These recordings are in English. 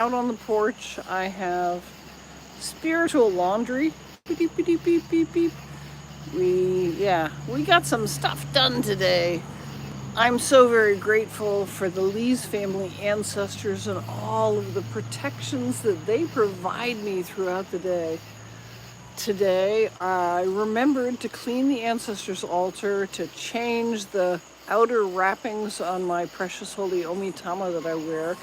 out on the porch. I have spiritual laundry. Beep, beep, beep, beep, beep, beep. We got some stuff done today. I'm so very grateful for the Lees family ancestors and all of the protections that they provide me throughout the day. Today, I remembered to clean the ancestors' altar, to change the outer wrappings on my precious holy omitama that I wear.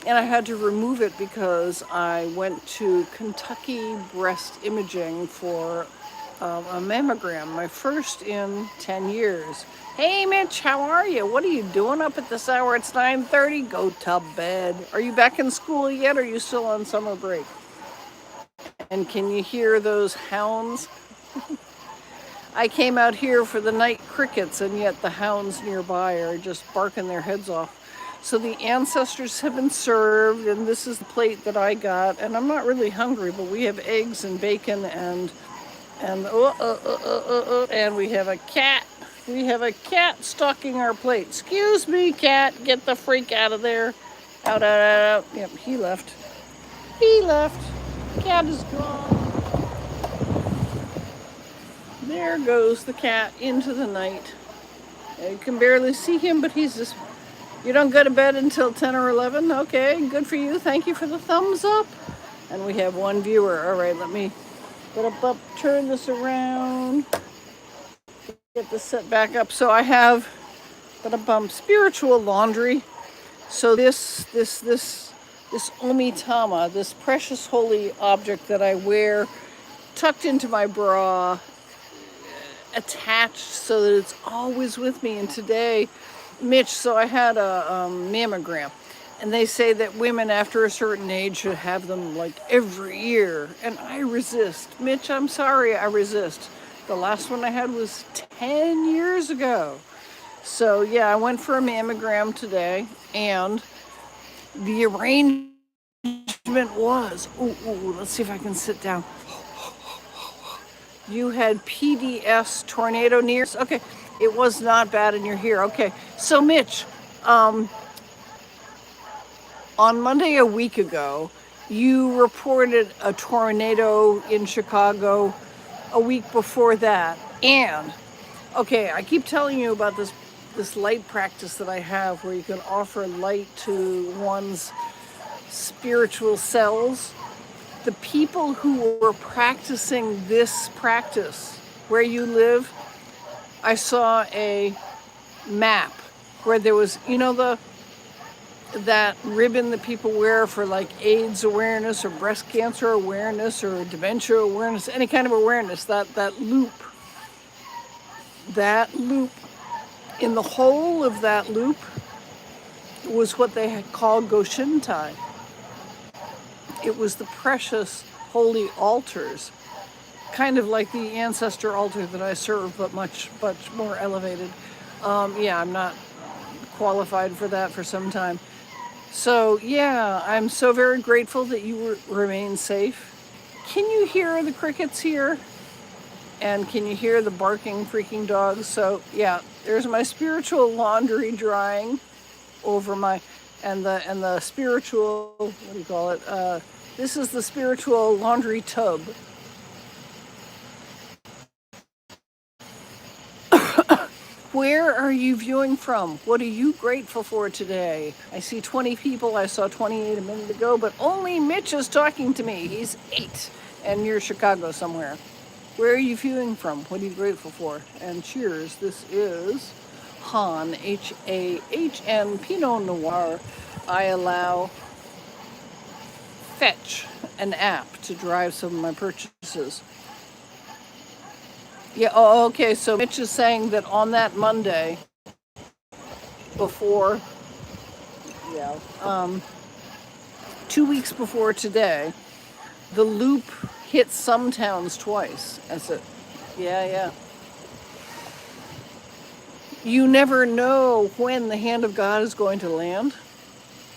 And I had to remove it because I went to Kentucky breast imaging for a mammogram, my first in 10 years. Hey Mitch, how are you? What are you doing up at this hour? It's 9:30. Go to bed. Are you back in school yet, or are you still on summer break? And can you hear those hounds? I came out here for the night crickets, and yet the hounds nearby are just barking their heads off. So the ancestors have been served, and this is the plate that I got. And I'm not really hungry, but we have eggs and bacon and we have a cat. We have a cat stalking our plate. Excuse me, cat. Get the freak out of there. Out, out, out, out. Yep, he left. He left. Cat is gone. There goes the cat into the night. You can barely see him, but he's just... You don't go to bed until 10 or 11? Okay, good for you. Thank you for the thumbs up. And we have one viewer. All right, let me turn this around. Get this set back up. So I have spiritual laundry. So this omitama, this precious holy object that I wear, tucked into my bra, attached so that it's always with me. And today, Mitch, so I had a mammogram, and they say that women after a certain age should have them like every year, and I resist. Mitch, I'm sorry, I resist. The last one I had was 10 years ago. So yeah, I went for a mammogram today, and the arrangement was, let's see if I can sit down. You had PDS, tornado nears. Okay, it was not bad and you're here. Okay, so Mitch, on Monday a week ago, you reported a tornado in Chicago a week before that. And, okay, I keep telling you about this light practice that I have where you can offer light to one's spiritual selves. The people who were practicing this practice where you live, I saw a map where there was, that ribbon that people wear for like AIDS awareness or breast cancer awareness or dementia awareness, any kind of awareness, that loop, in the whole of that loop was what they had called Goshintai. It was the precious holy altars, kind of like the ancestor altar that I serve, but much more elevated. I'm not qualified for that for some time. So yeah, I'm so very grateful that you remain safe. Can you hear the crickets here? And can you hear the barking freaking dogs? So yeah, there's my spiritual laundry drying over my, and the spiritual, what do you call it? This is the spiritual laundry tub. Where are you viewing from? What are you grateful for today? I see 20 people. I saw 28 a minute ago, but only Mitch is talking to me. He's 8 and near Chicago somewhere. Where are you viewing from? What are you grateful for? And cheers. This is Han, H-A-H-N, Pinot Noir. I allow Fetch, an app, to drive some of my purchases. Yeah, okay, so Mitch is saying that on that Monday, before, 2 weeks before today, the loop hit some towns twice. Yeah. You never know when the hand of God is going to land.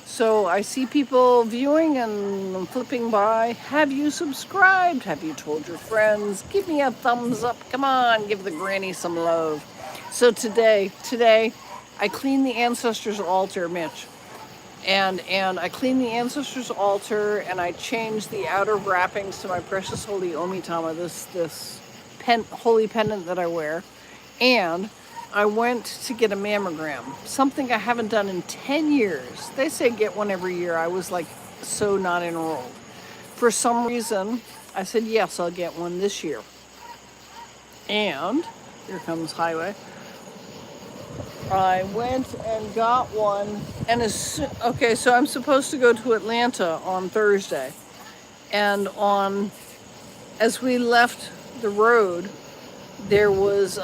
So I see people viewing and flipping by. Have you subscribed? Have you told your friends? Give me a thumbs up. Come on, give the granny some love. So today, I cleaned the ancestors' altar, Mitch. And I cleaned the ancestors' altar, and I changed the outer wrappings to my precious holy Omitama, this holy pendant that I wear. And I went to get a mammogram, something I haven't done in 10 years. They say get one every year. I was like so not enrolled. For some reason, I said, yes, I'll get one this year. And here comes highway. I went and got one, and okay, so I'm supposed to go to Atlanta on Thursday, and as we left the road, there was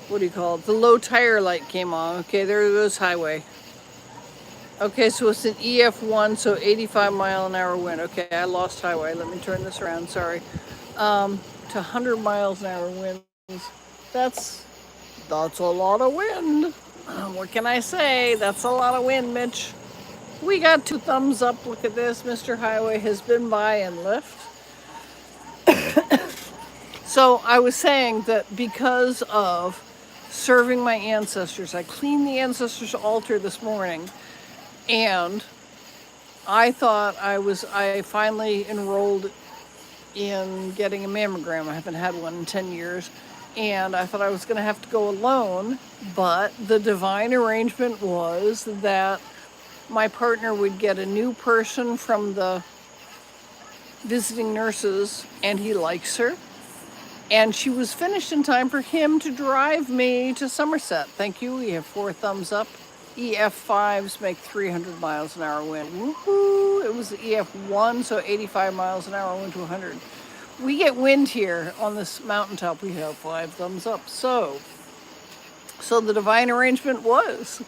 what do you call it? The low tire light came on. Okay, there goes highway. Okay, so it's an EF1, so 85 mile an hour wind. Okay, I lost highway. Let me turn this around. Sorry. To 100 miles an hour winds. That's a lot of wind. What can I say? That's a lot of wind, Mitch. We got 2 thumbs up. Look at this. Mr. Highway has been by and left. So I was saying that because of serving my ancestors, I cleaned the ancestors' altar this morning, and I thought I finally enrolled in getting a mammogram. I haven't had one in 10 years. And I thought I was going to have to go alone, but the divine arrangement was that my partner would get a new person from the visiting nurses, and he likes her. And she was finished in time for him to drive me to Somerset. Thank you. We have 4 thumbs up. EF5s make 300 miles an hour wind. Woohoo! It was the EF1, so 85 miles an hour wind to 100. We get wind here on this mountaintop. We have 5 thumbs up. So the divine arrangement was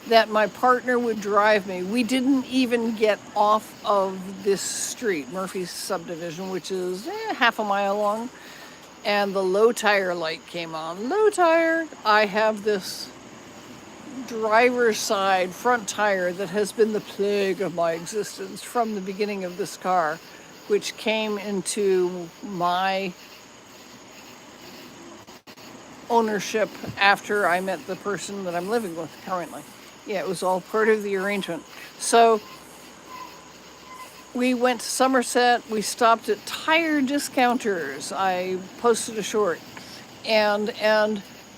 that my partner would drive me. We didn't even get off of this street, Murphy's subdivision, which is half a mile long. And the low tire light came on. Low tire. I have this driver's side front tire that has been the plague of my existence from the beginning of this car, which came into my ownership after I met the person that I'm living with currently. Yeah, it was all part of the arrangement. So we went to Somerset. We stopped at tire discounters. I posted a short, and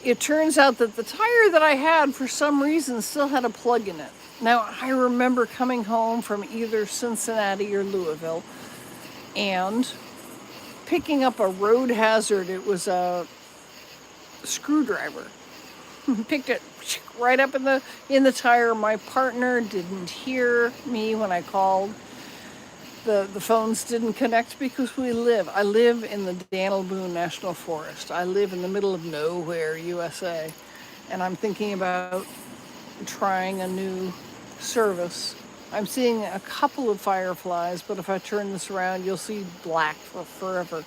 it turns out that the tire that I had for some reason still had a plug in it. Now I remember coming home from either Cincinnati or Louisville and picking up a road hazard. It was a screwdriver. Picked it right up in the tire. My partner didn't hear me when I called. The phones didn't connect because I live in the Daniel Boone National Forest. I live in the middle of nowhere, USA. And I'm thinking about trying a new service. I'm seeing a couple of fireflies, but if I turn this around, you'll see black for forever.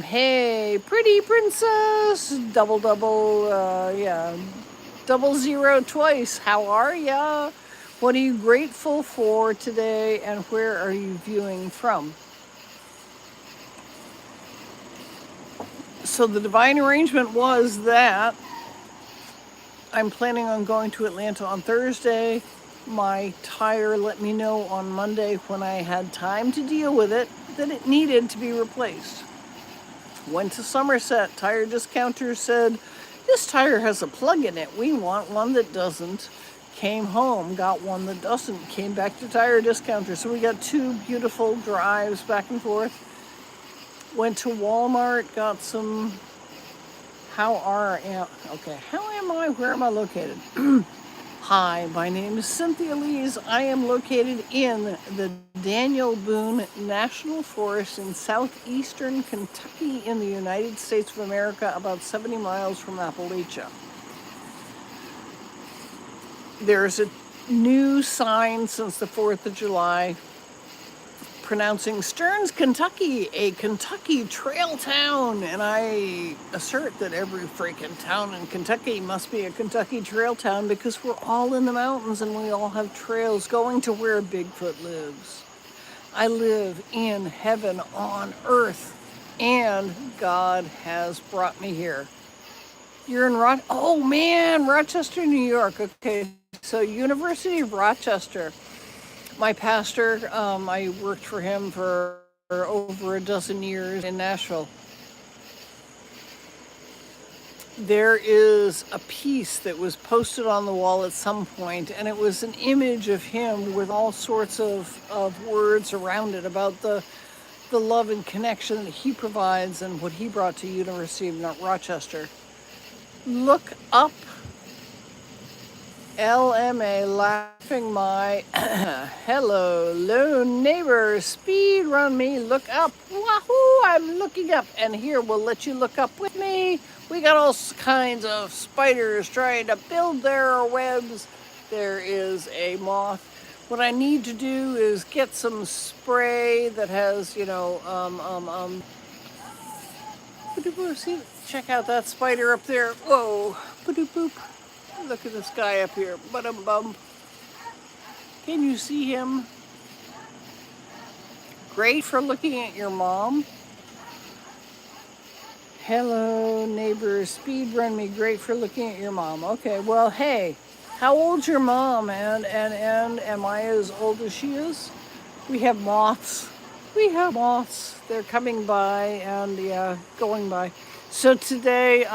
Hey, pretty princess, double, yeah, 00 twice. How are ya? What are you grateful for today, and where are you viewing from? So the divine arrangement was that I'm planning on going to Atlanta on Thursday. My tire let me know on Monday, when I had time to deal with it, that it needed to be replaced. Went to Somerset. Tire discounter said, this tire has a plug in it. We want one that doesn't. Came home, got one that doesn't. Came back to tire discounter. So we got 2 beautiful drives back and forth. Went to Walmart, got some. How am I? Where am I located? Hi, my name is Cynthia Lees. I am located in the Daniel Boone National Forest in southeastern Kentucky in the United States of America, about 70 miles from Appalachia. There's a new sign since the 4th of July pronouncing Stearns, Kentucky, a Kentucky trail town. And I assert that every freaking town in Kentucky must be a Kentucky trail town, because we're all in the mountains and we all have trails going to where Bigfoot lives. I live in heaven on earth, and God has brought me here. You're in oh man, Rochester, New York. Okay, so University of Rochester. My pastor, I worked for him for over a dozen years in Nashville. There is a piece that was posted on the wall at some point, and it was an image of him with all sorts of words around it about the love and connection that he provides and what he brought to University of Rochester. Look up LMA laughing my hello lone neighbor speed run me look up. Wahoo, I'm looking up, and here we'll let you look up with me. We got all kinds of spiders trying to build their webs. There is a moth. What I need to do is get some spray that has, see, check out that spider up there. Whoa, boop. Look at this guy up here. Bum. Can you see him? Great for looking at your mom. Hello, neighbor. Speed run me. Great for looking at your mom. Okay, well, hey, how old's your mom? And am I as old as she is? We have moths. They're coming by and going by. So today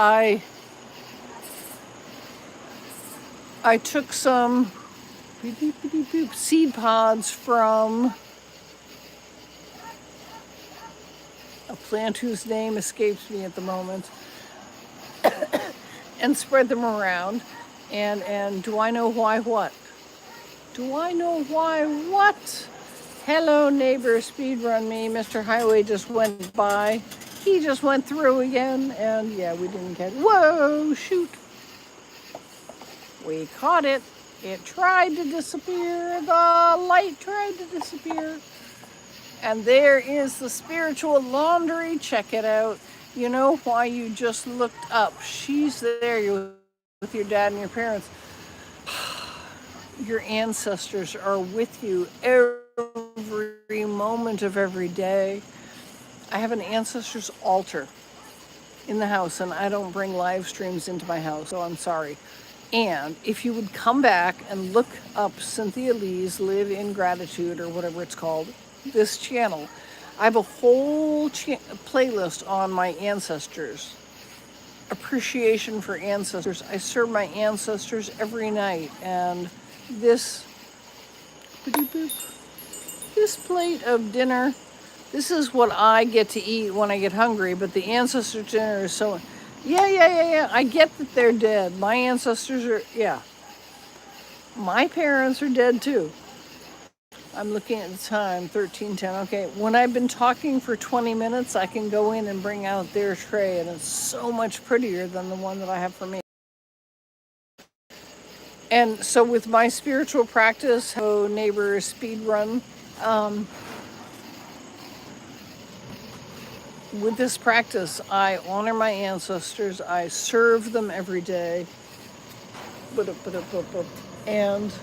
I took some seed pods from a plant whose name escapes me at the moment and spread them around. And do I know why what? Hello, neighbor, speed run me. Mr. Highway just went by. He just went through again, and yeah, we didn't catch it. Whoa, shoot. We caught it. It tried to disappear. The light tried to disappear. And there is the spiritual laundry. Check it out. You know why you just looked up. She's there. You're with your dad and your parents. Your ancestors are with you every moment of every day. I have an ancestors altar in the house, and I don't bring live streams into my house, so I'm sorry. And if you would come back and look up Cynthia Lees Live in Gratitude, or whatever it's called, this channel, I have a whole playlist on my ancestors. Appreciation for ancestors. I serve my ancestors every night, and this plate of dinner, this is what I get to eat when I get hungry, but the ancestor dinner is so... Yeah. I get that they're dead. My ancestors are, yeah. My parents are dead too. I'm looking at the time, 13:10. Okay, when I've been talking for 20 minutes, I can go in and bring out their tray, and it's so much prettier than the one that I have for me. And so with my spiritual practice, neighbor speed run, with this practice, I honor my ancestors. I serve them every day. And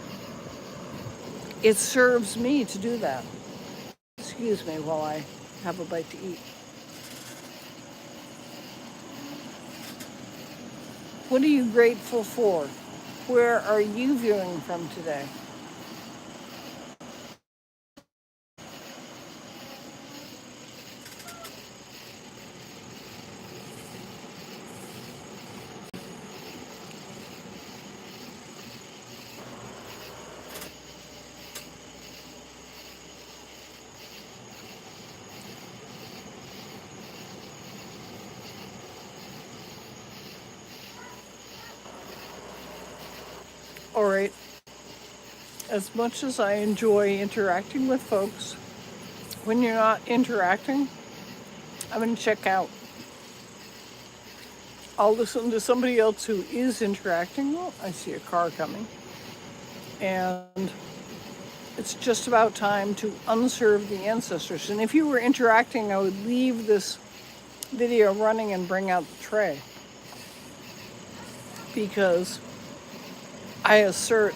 it serves me to do that. Excuse me while I have a bite to eat. What are you grateful for? Where are you viewing from today? All right. As much as I enjoy interacting with folks, when you're not interacting, I'm going to check out. I'll listen to somebody else who is interacting. Well, I see a car coming. And it's just about time to unserve the ancestors. And if you were interacting, I would leave this video running and bring out the tray. Because I assert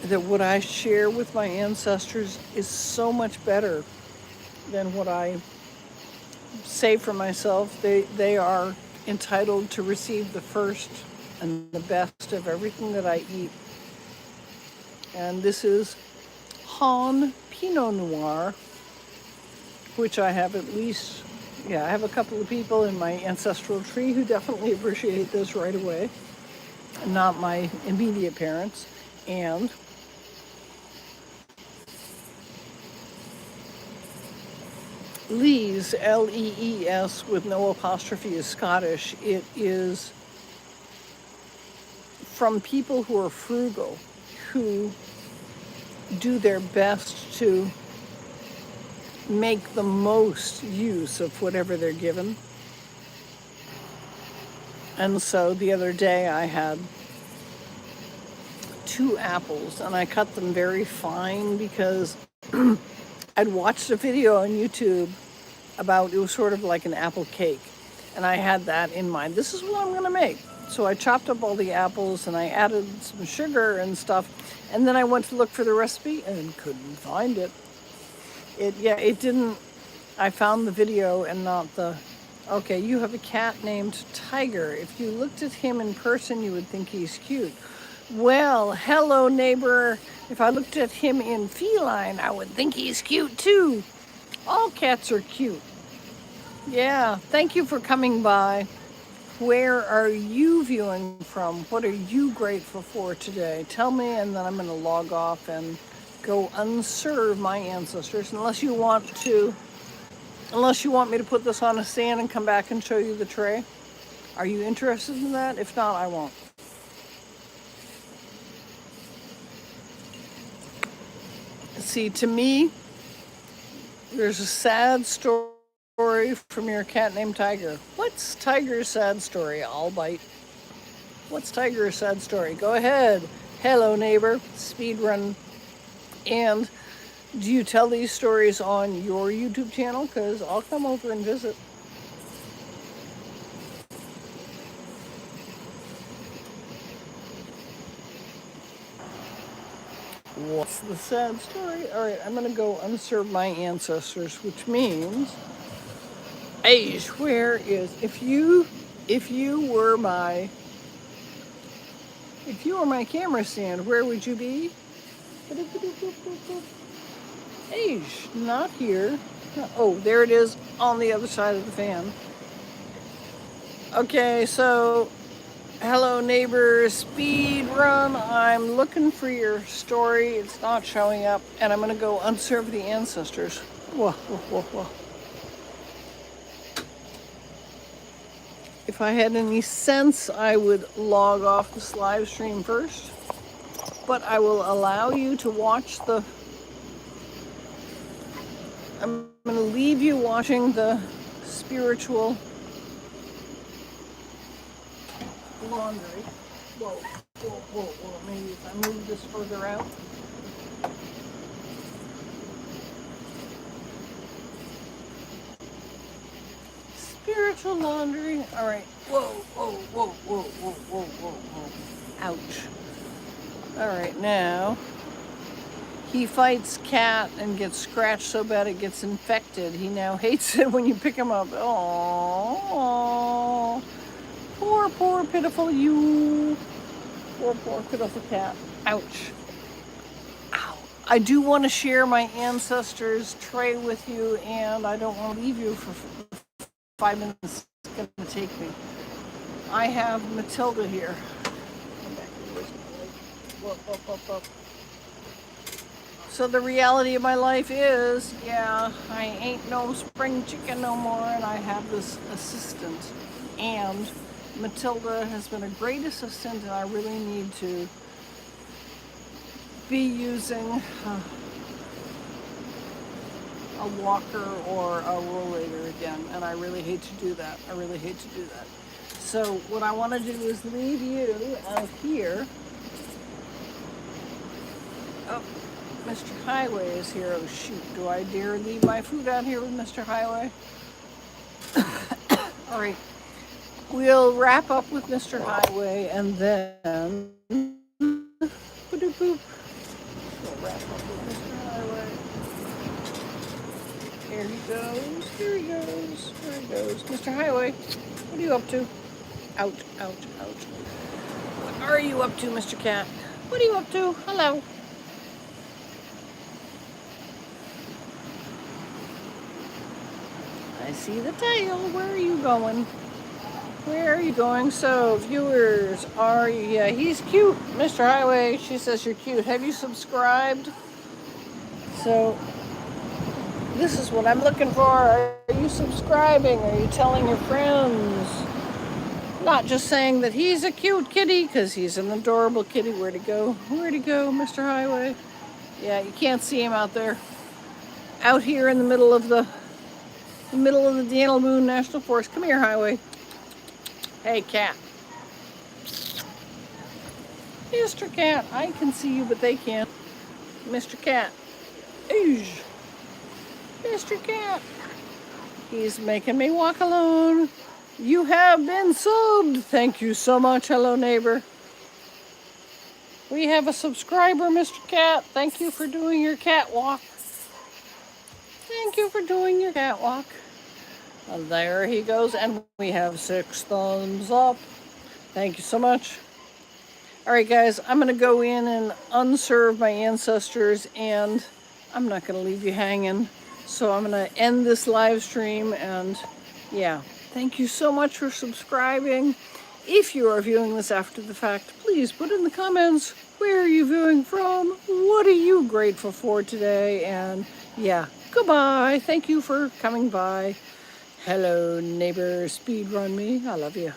that what I share with my ancestors is so much better than what I say for myself. They are entitled to receive the first and the best of everything that I eat. And this is Han Pinot Noir, which I have at least, I have a couple of people in my ancestral tree who definitely appreciate this right away. Not my immediate parents. And Lees, Lees with no apostrophe, is Scottish. It is from people who are frugal, who do their best to make the most use of whatever they're given. And so the other day I had 2 apples and I cut them very fine because I'd watched a video on YouTube about, it was sort of like an apple cake. And I had that in mind. This is what I'm gonna make. So I chopped up all the apples and I added some sugar and stuff. And then I went to look for the recipe and couldn't find it. It didn't, I found the video and not the, okay, you have a cat named Tiger. If you looked at him in person, you would think he's cute. Well, hello neighbor. If I looked at him in feline, I would think he's cute too. All cats are cute. Yeah, thank you for coming by. Where are you viewing from? What are you grateful for today? Tell me, and then I'm going to log off and go unserve my ancestors, unless you want me to put this on a stand and come back and show you the tray. Are you interested in that? If not, I won't. See, to me, there's a sad story from your cat named Tiger. What's Tiger's sad story? I'll bite. What's Tiger's sad story? Go ahead. Hello, neighbor. Speedrun. And do you tell these stories on your YouTube channel? Because I'll come over and visit. What's the sad story? All right, I'm going to go unserve my ancestors, which means, where is, if you were my camera stand, where would you be? Not here. Oh, there it is on the other side of the fan. Okay, so hello neighbor, speed run. I'm looking for your story. It's not showing up, and I'm gonna go unserve the ancestors. Whoa, whoa, whoa, whoa. If I had any sense, I would log off this live stream first, but I will allow you to watch I'm gonna leave you watching the spiritual laundry. Whoa, whoa, whoa, whoa. Maybe if I move this further out. Spiritual laundry. All right. Whoa, whoa, whoa, whoa, whoa, whoa, whoa, whoa. Ouch. All right, now he fights cat and gets scratched so bad it gets infected. He now hates it when you pick him up. Oh, poor, poor, pitiful you. Poor, poor, pitiful cat. Ouch. Ow. I do want to share my ancestors' tray with you, and I don't want to leave you for 5 minutes. It's going to take me. I have Matilda here. Whoop, whoop, whoop, whoop. So the reality of my life is, I ain't no spring chicken no more, and I have this assistant. And Matilda has been a great assistant, and I really need to be using a walker or a rollator again, and I really hate to do that. So what I want to do is leave you out here. Oh, Mr. Highway is here. Oh shoot, do I dare leave my food out here with Mr. Highway? All right, we'll wrap up with Mr. Highway, and then we'll wrap up with Mr. Highway. Here he goes, Mr. Highway, what are you up to? Ouch, ouch, ouch. What are you up to, Mr. Cat? What are you up to? Hello. I see the tail. Where are you going? Where are you going? So, viewers, are you? Yeah, he's cute, Mr. Highway. She says you're cute. Have you subscribed? So, this is what I'm looking for. Are you subscribing? Are you telling your friends? Not just saying that he's a cute kitty, because he's an adorable kitty. Where'd he go? Where'd he go, Mr. Highway? Yeah, you can't see him out there. Out here in the middle of the Daniel Boone National Forest. Come here, Highway. Hey, cat. Mr. Cat, I can see you, but they can't. Mr. Cat. Oosh. Mr. Cat. He's making me walk alone. You have been subbed. Thank you so much. Hello, neighbor. We have a subscriber, Mr. Cat. Thank you for doing your catwalk. Thank you for doing your catwalk. And there he goes. And we have 6 thumbs up. Thank you so much. All right, guys, I'm going to go in and unserve my ancestors, and I'm not going to leave you hanging. So I'm going to end this live stream, and yeah, thank you so much for subscribing. If you are viewing this after the fact, please put in the comments, where are you viewing from? What are you grateful for today? And yeah, goodbye. Thank you for coming by. Hello, neighbor, speed run me. I love you.